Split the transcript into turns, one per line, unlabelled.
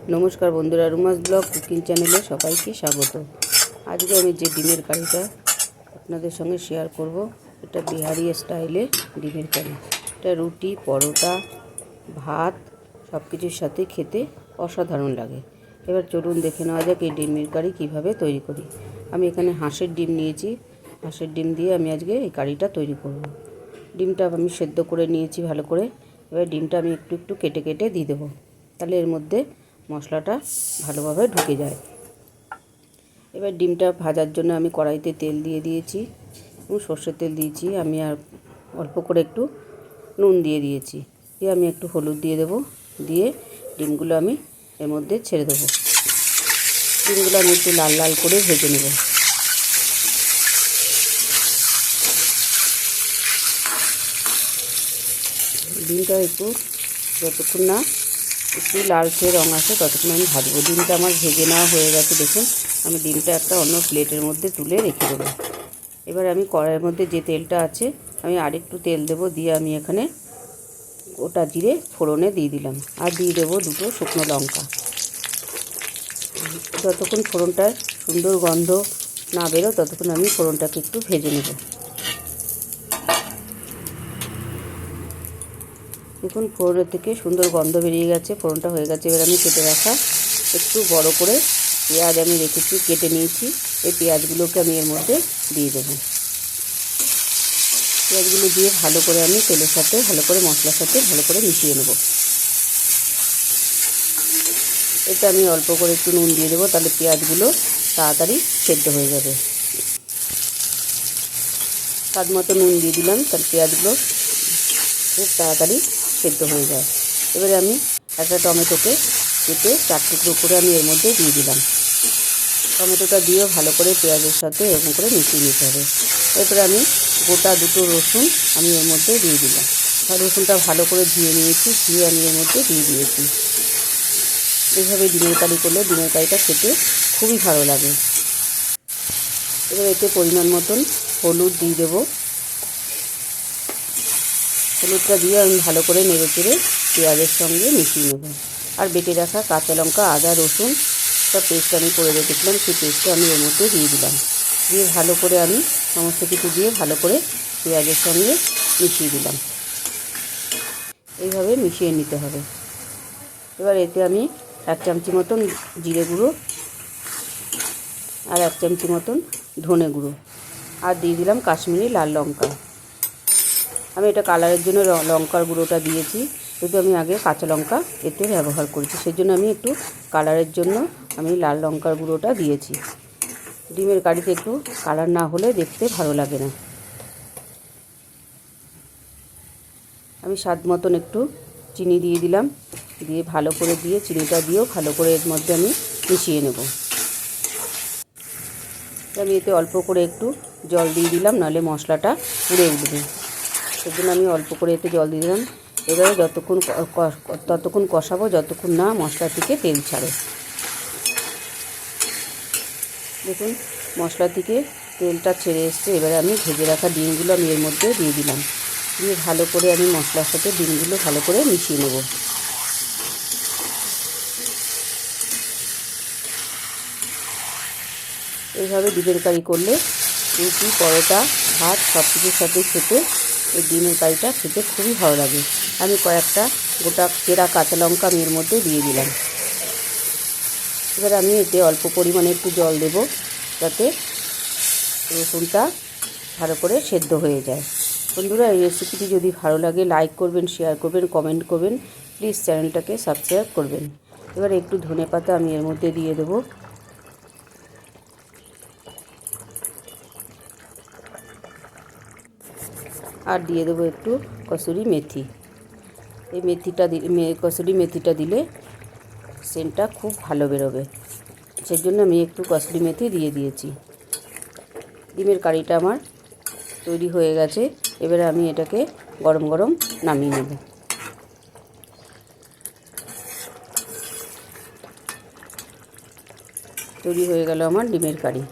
नमस्कार बंधुरा रुमास blog cooking चैनेले सबाइके स्वागत। आज के आमी जे डिमेर कारिटा आपनादेर संगे शेयर करब एटा बिहारी स्टाइले डिमेर कारि। एटा रुटी परोटा भात सबकिछुर साथे खेते असाधारण लागे। एबार चलुन देखे नेওয়া যাক এই ডিমের কারি কিভাবে তৈরি করি। আমি এখানে হাঁসের ডিম নিয়েছি। হাঁসের ডিম দিয়ে আমি আজকে এই কারিটা তৈরি করব। ডিমটা আমি সেদ্ধ করে নিয়েছি ভালো করে। এবার ডিমটা আমি একটু একটু কেটে কেটে দিয়ে দেব, তাহলে এর মধ্যে মশলাটা ভালোভাবে ঢুকে যায়। এবার ডিমটা ভাজার জন্য আমি কড়াইতে তেল দিয়ে দিয়েছি এবং সরষের তেল দিয়েছি। আমি আর অল্প করে একটু নুন দিয়ে দিয়েছি। দিয়ে আমি একটু হলুদ দিয়ে দেব, দিয়ে ডিমগুলো আমি এর মধ্যে ছেড়ে দেবো। ডিমগুলো আমি একটু লাল লাল করে ভেজে নেব। ডিমটা একটু যতক্ষণ না একটু লালচে রঙ আসে ততক্ষণ আমি ভাজবো। ডিমটা আমার ভেজে নেওয়া হয়ে গেছে। দেখুন আমি ডিমটা একটা অন্য প্লেটের মধ্যে তুলে রেখে দেবো। এবার আমি কড়াইয়ের মধ্যে যে তেলটা আছে আমি আরেকটু তেল দেবো, দিয়ে আমি এখানে গোটা জিরে ফোড়নে দিয়ে দিলাম আর দিয়ে দেবো দুটো শুকনো লঙ্কা। যতক্ষণ ফোড়নটার সুন্দর গন্ধ না বেরো ততক্ষণ আমি ফোড়নটাকে একটু ভেজে নেব। দেখুন ফোড়নের থেকে সুন্দর গন্ধ বেরিয়ে গেছে, ফোড়নটা হয়ে গেছে। এবার আমি কেটে রাখা একটু বড় করে পেঁয়াজ আমি রেখেছি, কেটে নিয়েছি। এই পেঁয়াজগুলোকে আমি এর মধ্যে দিয়ে দেবো। পেঁয়াজগুলো দিয়ে ভালো করে আমি তেলের সাথে ভালো করে মশলার সাথে ভালো করে মিশিয়ে নেব। এটা আমি অল্প করে একটু নুন দিয়ে দেবো, তাহলে পেঁয়াজগুলো তাড়াতাড়ি সেদ্ধ হয়ে যাবে। স্বাদ মতো নুন দিয়ে দিলাম, তাহলে পেঁয়াজগুলো খুব তাড়াতাড়ি সেদ্ধ হয়ে যায়। এবারে আমি একটা টমেটোকে কেটে 4 টুকরো করে আমি এর মধ্যে দিয়ে দিলাম। টমেটোটা দিয়েও ভালো করে পেঁয়াজের সাথে এরকম করে মিশিয়ে নিতে হবে। এরপরে আমি গোটা দুটো রসুন আমি এর মধ্যে দিয়ে দিলাম। আর রসুনটা ভালো করে ধুয়ে নিয়েছি, ধুয়ে আমি এর মধ্যে দিয়ে দিয়েছি। এইভাবে ডিমের কারি করলে ডিমের কারিটা খেতে খুবই ভালো লাগে। এবার এতে পরিমাণ মতন হলুদ দিয়ে দেবো। হলুদটা দিয়ে আমি ভালো করে নেড়ে চেড়ে পেঁয়াজের সঙ্গে মিশিয়ে নেব। আর বেটে রাখা কাঁচা লঙ্কা আদা রসুন সব পেস্ট আমি করে রেখেছিলাম, সেই পেস্টটা আমি এর মধ্যে দিয়ে দিলাম। দিয়ে ভালো করে আমি সমস্ত কিছু দিয়ে ভালো করে পেঁয়াজের সঙ্গে মিশিয়ে দিলাম। এইভাবে মিশিয়ে নিতে হবে। এবার এতে আমি 1 চামচি মতন জিরে গুঁড়ো আর 1 চামচি মতন ধনে গুঁড়ো আর দিয়ে দিলাম কাশ্মীরি লাল লঙ্কা। আমি এটা কালারের জন্য লঙ্কার গুঁড়োটা দিয়েছি, যেহেতু আমি আগে কাঁচা লঙ্কা এতে ব্যবহার করেছি, সেই জন্য আমি একটু কালারের জন্য আমি লাল লঙ্কার গুঁড়োটা দিয়েছি। ডিমের কারিতে একটু কালার না হলে দেখতে ভালো লাগে না। আমি স্বাদ মতন একটু চিনি দিয়ে দিলাম, দিয়ে ভালো করে দিয়ে চিনিটা দিয়েও ভালো করে এর মধ্যে আমি মিশিয়ে নেব। আমি এতে অল্প করে একটু জল দিয়ে দিলাম, নাহলে মশলাটা পুড়ে উঠবে। সেই জন্য আমি অল্প করে এতে জল দিয়ে দিলাম। এবারে ততক্ষণ কষাবো যতক্ষণ না মশলা থেকে তেল ছাড়ে। দেখুন মশলা থেকে তেলটা ছেড়ে এসছে। এবারে আমি ভেজে রাখা ডিমগুলো আমি এর মধ্যে দিয়ে দিলাম, দিয়ে ভালো করে আমি মশলার সাথে ডিমগুলো ভালো করে মিশিয়ে নেব। এইভাবে ডিমের কারি করলে রুটি পরোটা ভাত সব কিছুর সাথে খেতে এই ডিমের কারিটা খেতে খুবই ভালো লাগে। আমি কয়েকটা গোটা চেরা কাঁচা লঙ্কা আমি এর মধ্যে দিয়ে দিলাম। এবার আমি এতে অল্প পরিমাণে একটু জল দেব, যাতে রসুনটা ভালো করে সেদ্ধ হয়ে যায়। বন্ধুরা এই রেসিপিটি যদি ভালো লাগে লাইক করবেন, শেয়ার করবেন, কমেন্ট করবেন, প্লিজ চ্যানেলটাকে সাবস্ক্রাইব করবেন। এবার একটু ধনেপাতা আমি এর মধ্যে দিয়ে দেবো। আর দিয়ে দেবো একটু কসুরি মেথি। এই কসুরি মেথিটা দিলে সেন্টটা খুব ভালো বেরোবে, সেই জন্য আমি একটু কসুরি মেথি দিয়ে দিয়েছি। ডিমের কারিটা আমার তৈরি হয়ে গেছে। এবারে আমি এটাকে গরম গরম নামিয়ে নেব। তৈরি হয়ে গেল আমার ডিমের কারি।